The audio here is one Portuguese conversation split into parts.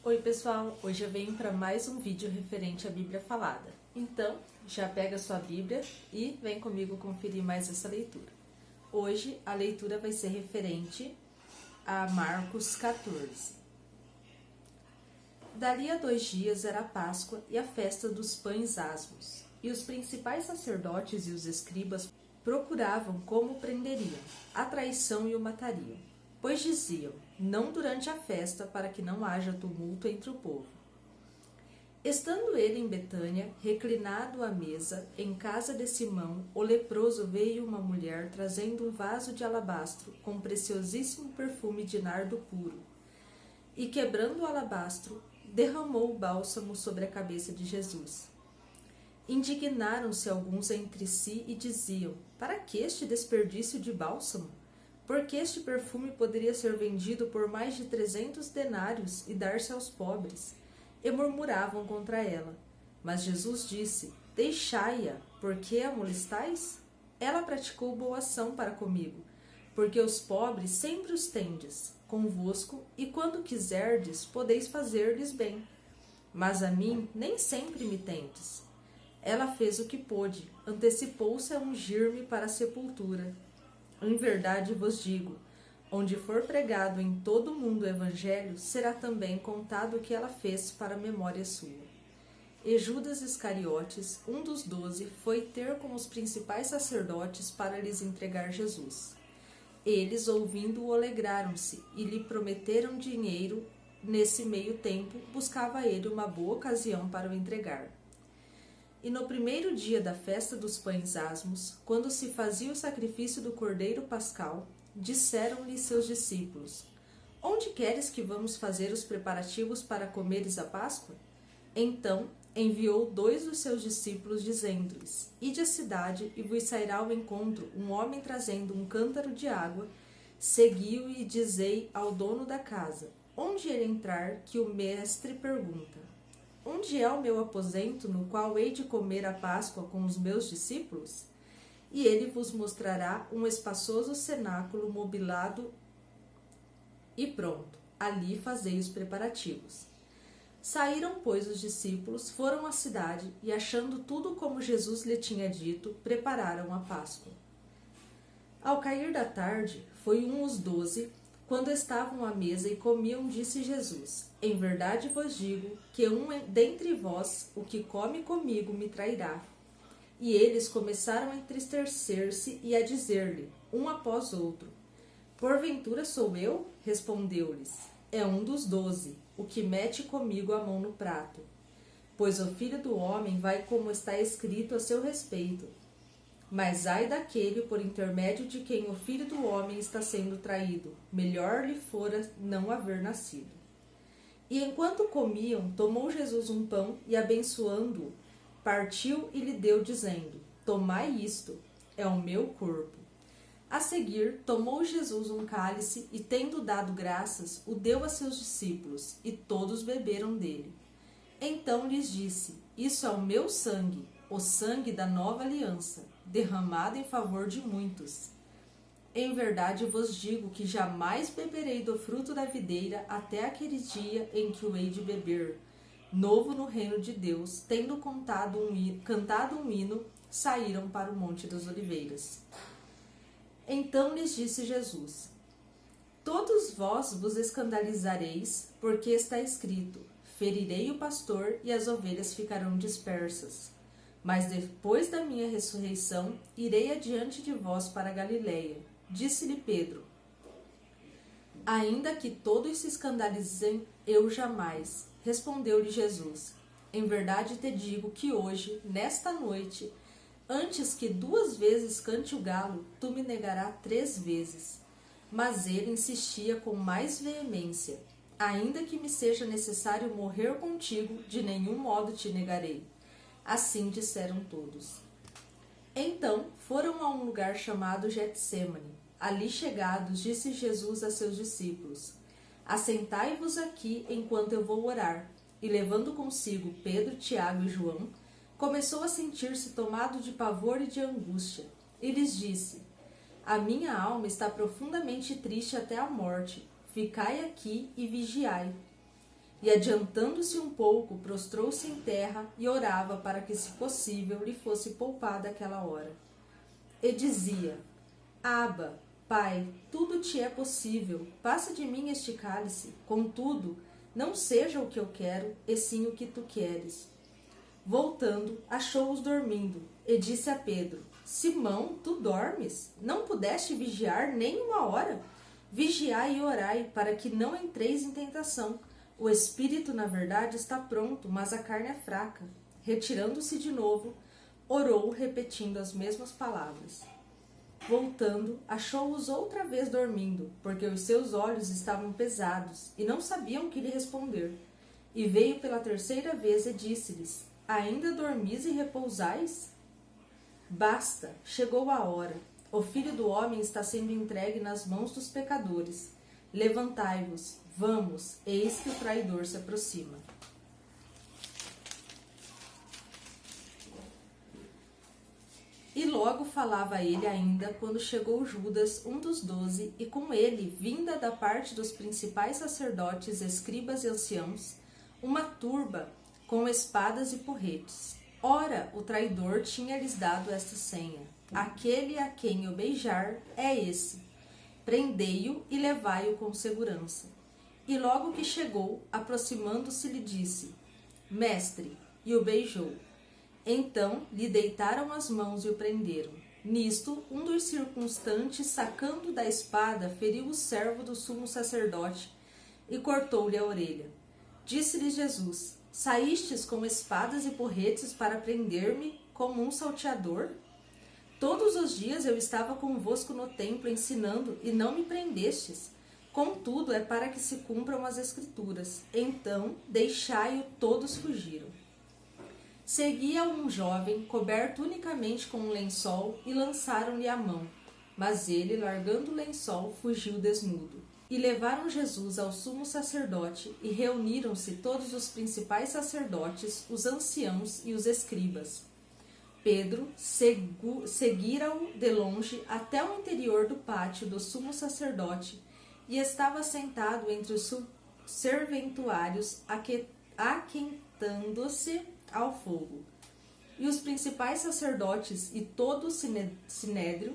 Oi pessoal, hoje eu venho para mais um vídeo referente à Bíblia Falada. Então, já pega a sua Bíblia e vem comigo conferir mais essa leitura. Hoje a leitura vai ser referente a Marcos 14. Dali a 2 dias era a Páscoa e a festa dos pães asmos, e os principais sacerdotes e os escribas procuravam como prenderiam a traição e o matariam. Pois diziam, não durante a festa, para que não haja tumulto entre o povo. Estando ele em Betânia, reclinado à mesa, em casa de Simão, o leproso veio uma mulher trazendo um vaso de alabastro com preciosíssimo perfume de nardo puro, e quebrando o alabastro, derramou o bálsamo sobre a cabeça de Jesus. Indignaram-se alguns entre si e diziam, para que este desperdício de bálsamo? Porque este perfume poderia ser vendido por mais de 300 denários e dar-se aos pobres. E murmuravam contra ela. Mas Jesus disse, deixai-a, por que a molestais? Ela praticou boa ação para comigo, porque os pobres sempre os tendes convosco, e quando quiserdes, podeis fazer-lhes bem. Mas a mim nem sempre me tendes. Ela fez o que pôde, antecipou-se a ungir-me para a sepultura. Em verdade vos digo, onde for pregado em todo o mundo o evangelho, será também contado o que ela fez para a memória sua. E Judas Iscariotes, um dos 12, foi ter com os principais sacerdotes para lhes entregar Jesus. Eles, ouvindo-o, alegraram-se e lhe prometeram dinheiro. Nesse meio tempo, buscava ele uma boa ocasião para o entregar. E no primeiro dia da festa dos pães asmos, quando se fazia o sacrifício do cordeiro pascal, disseram-lhe seus discípulos, onde queres que vamos fazer os preparativos para comeres a Páscoa? Então enviou 2 dos seus discípulos, dizendo-lhes, ide à cidade e vos sairá ao encontro um homem trazendo um cântaro de água, segui-o e dizei ao dono da casa, onde ele entrar, que o mestre pergunta, onde é o meu aposento no qual hei de comer a Páscoa com os meus discípulos? E ele vos mostrará um espaçoso cenáculo mobilado e pronto. Ali fazei os preparativos. Saíram, pois, os discípulos, foram à cidade e, achando tudo como Jesus lhe tinha dito, prepararam a Páscoa. Ao cair da tarde, foi os 12, quando estavam à mesa e comiam, disse Jesus, em verdade vos digo que um dentre vós, o que come comigo, me trairá. E eles começaram a entristecer-se e a dizer-lhe, um após outro, porventura sou eu? Respondeu-lhes, é um dos 12, o que mete comigo a mão no prato. Pois o Filho do Homem vai como está escrito a seu respeito. Mas ai daquele por intermédio de quem o Filho do Homem está sendo traído, melhor lhe fora não haver nascido. E enquanto comiam, tomou Jesus um pão e, abençoando-o, partiu e lhe deu, dizendo, tomai isto, é o meu corpo. A seguir, tomou Jesus um cálice e, tendo dado graças, o deu a seus discípulos, e todos beberam dele. Então lhes disse, isso é o meu sangue, o sangue da nova aliança, derramado em favor de muitos. Em verdade vos digo que jamais beberei do fruto da videira até aquele dia em que o hei de beber, novo no reino de Deus. Tendo cantado um hino, saíram para o Monte das Oliveiras. Então lhes disse Jesus, todos vós vos escandalizareis, porque está escrito, ferirei o pastor e as ovelhas ficarão dispersas. Mas depois da minha ressurreição, irei adiante de vós para a Galileia. Disse-lhe Pedro, ainda que todos se escandalizem, eu jamais. Respondeu-lhe Jesus, em verdade te digo que hoje, nesta noite, antes que 2 vezes cante o galo, tu me negarás 3 vezes. Mas ele insistia com mais veemência, ainda que me seja necessário morrer contigo, de nenhum modo te negarei. Assim disseram todos. Então foram a um lugar chamado Getsêmani. Ali chegados, disse Jesus a seus discípulos, assentai-vos aqui enquanto eu vou orar. E levando consigo Pedro, Tiago e João, começou a sentir-se tomado de pavor e de angústia. E lhes disse, a minha alma está profundamente triste até a morte. Ficai aqui e vigiai. e, adiantando-se um pouco, prostrou-se em terra e orava para que, se possível, lhe fosse poupada aquela hora. E dizia: Abba, Pai, tudo te é possível, passa de mim este cálice, contudo, não seja o que eu quero, e sim o que tu queres. Voltando, achou-os dormindo, e disse a Pedro: Simão, tu dormes? Não pudeste vigiar nem uma hora? Vigiai e orai, para que não entreis em tentação. O espírito, na verdade, está pronto, mas a carne é fraca. Retirando-se de novo, orou, repetindo as mesmas palavras. Voltando, achou-os outra vez dormindo, porque os seus olhos estavam pesados, e não sabiam o que lhe responder. E veio pela terceira vez e disse-lhes: Ainda dormis e repousais? Basta, chegou a hora. O Filho do Homem está sendo entregue nas mãos dos pecadores. Levantai-vos, vamos, eis que o traidor se aproxima. E logo falava ele ainda, quando chegou Judas, um dos 12, e com ele, vinda da parte dos principais sacerdotes, escribas e anciãos, uma turba com espadas e porretes. Ora, o traidor tinha-lhes dado esta senha: aquele a quem eu beijar é esse. Prendei-o e levai-o com segurança. E logo que chegou, aproximando-se, lhe disse: Mestre, e o beijou. Então lhe deitaram as mãos e o prenderam. Nisto, um dos circunstantes, sacando da espada, feriu o servo do sumo sacerdote e cortou-lhe a orelha. Disse-lhe Jesus: Saístes com espadas e porretes para prender-me como um salteador? Todos os dias eu estava convosco no templo ensinando, e não me prendestes. Contudo, é para que se cumpram as Escrituras. Então, deixai-o, todos fugiram. Seguia um jovem, coberto unicamente com um lençol, e lançaram-lhe a mão. Mas ele, largando o lençol, fugiu desnudo. E levaram Jesus ao sumo sacerdote, e reuniram-se todos os principais sacerdotes, os anciãos e os escribas. Pedro seguira-o de longe até o interior do pátio do sumo sacerdote, e estava sentado entre os serventuários, aquentando-se ao fogo. E os principais sacerdotes e todo o sinédrio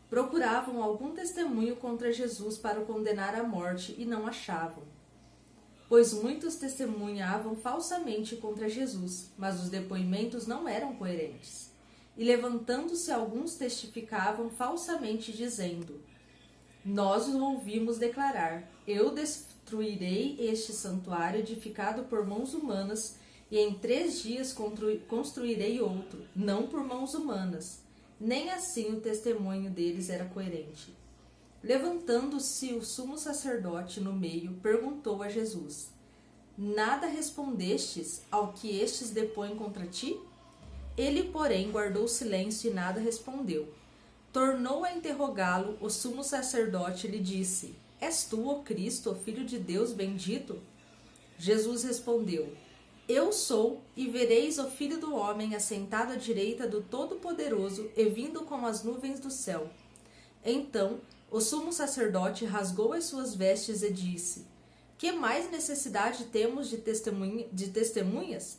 procuravam algum testemunho contra Jesus para o condenar à morte, e não achavam. Pois muitos testemunhavam falsamente contra Jesus, mas os depoimentos não eram coerentes. E levantando-se alguns testificavam falsamente, dizendo: Nós o ouvimos declarar: Eu destruirei este santuário edificado por mãos humanas, e em 3 dias construirei outro, não por mãos humanas. Nem assim o testemunho deles era coerente. Levantando-se o sumo sacerdote no meio, perguntou a Jesus: Nada respondestes ao que estes depõem contra ti? Ele, porém, guardou silêncio e nada respondeu. Tornou a interrogá-lo o sumo sacerdote e lhe disse: És tu, o Cristo, o Filho de Deus bendito? Jesus respondeu: Eu sou, e vereis o Filho do Homem assentado à direita do Todo-Poderoso e vindo com as nuvens do céu. Então o sumo sacerdote rasgou as suas vestes e disse: Que mais necessidade temos de testemunhas?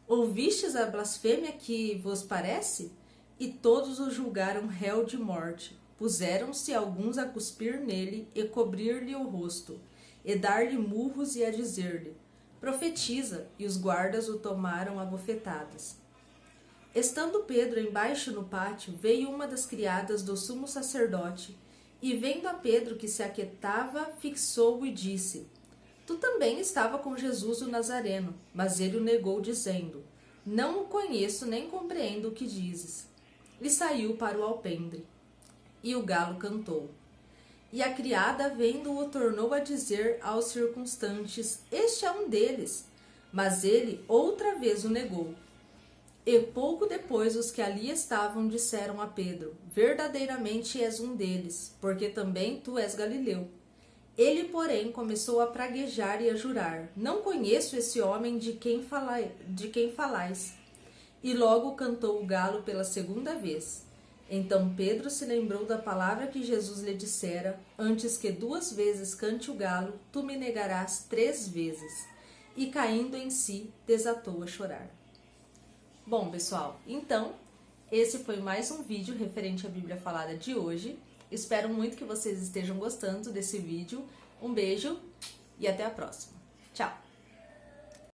Ouvistes a blasfêmia que vos parece? E todos o julgaram réu de morte. Puseram-se alguns a cuspir nele e cobrir-lhe o rosto, e dar-lhe murros e a dizer-lhe: Profetiza, e os guardas o tomaram a bofetadas. Estando Pedro embaixo no pátio, veio uma das criadas do sumo sacerdote, e vendo a Pedro que se aquietava, fixou-o e disse: Tu também estava com Jesus o Nazareno. Mas ele o negou, dizendo: Não o conheço, nem compreendo o que dizes. E saiu para o alpendre. E o galo cantou. E a criada, vendo-o, tornou a dizer aos circunstantes: Este é um deles. Mas ele outra vez o negou. E pouco depois os que ali estavam disseram a Pedro: Verdadeiramente és um deles, porque também tu és galileu. Ele, porém, começou a praguejar e a jurar: Não conheço esse homem de quem falais. E logo cantou o galo pela segunda vez. Então Pedro se lembrou da palavra que Jesus lhe dissera: antes que 2 vezes cante o galo, tu me negarás 3 vezes. E caindo em si, desatou a chorar. Bom, pessoal, então esse foi mais um vídeo referente à Bíblia Falada de hoje. Espero muito que vocês estejam gostando desse vídeo. Um beijo e até a próxima. Tchau!